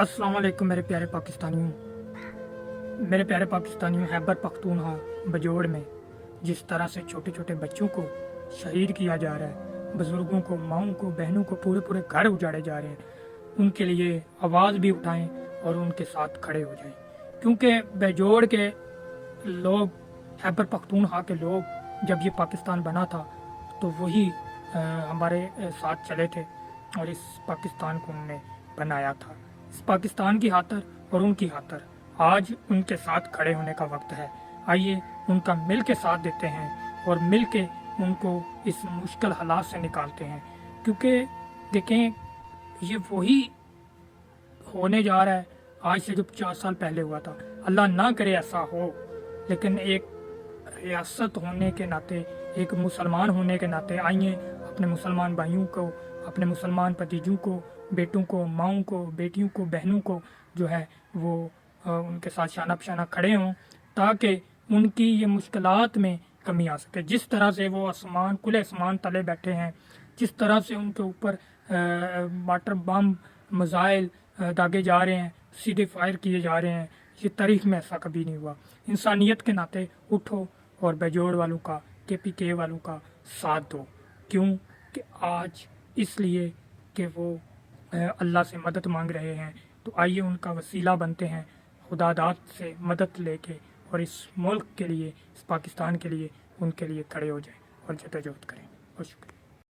अस्सलाम वालेकुम मेरे प्यारे पाकिस्तानियों, खैबर पख्तूनख्वा बजोड़ में जिस तरह से छोटे छोटे बच्चों को शहीद किया जा रहा है, बुजुर्गों को, माओं को, बहनों को, पूरे पूरे घर उजाड़े जा रहे हैं, उनके लिए आवाज़ भी उठाएं और उनके साथ खड़े हो जाएं। क्योंकि बजोड़ के लोग, खैबर पख्तूनख्वा के लोग, जब ये पाकिस्तान बना था तो वही हमारे साथ चले थे और इस पाकिस्तान को उन्होंने बनाया था। इस पाकिस्तान की खातिर और उनकी खातिर आज उनके साथ खड़े होने का वक्त है। आइए उनका मिल के साथ देते हैं और मिल के उनको इस मुश्किल हालात से निकालते हैं। क्योंकि देखें, ये वही होने जा रहा है आज से जो 50 साल पहले हुआ था। अल्लाह ना करे ऐसा हो, लेकिन एक रियासत होने के नाते, एक मुसलमान होने के नाते आइए अपने मुसलमान भाइयों को, अपने मुसलमान भतीजों को, बेटों को, माओं को, बेटियों को, बहनों को जो है वो उनके साथ शाना पशाना खड़े हों, ताकि उनकी ये मुश्किलात में कमी आ सके। जिस तरह से वो आसमान, खुले आसमान तले बैठे हैं, जिस तरह से उनके ऊपर वाटर बम, मिसाइल दागे जा रहे हैं, सीधे फायर किए जा रहे हैं, ये तारीख में ऐसा कभी नहीं हुआ। इंसानियत के नाते उठो और बेजोड़ वालों का, KPK वालों का साथ दो। क्यों कि आज इसलिए कि वो अल्लाह से मदद मांग रहे हैं, तो आइए उनका वसीला बनते हैं, खुदा दाद से मदद लेके और इस मुल्क के लिए, इस पाकिस्तान के लिए, उनके लिए खड़े हो जाएं और जदोजहद करें। बहुत शुक्रिया।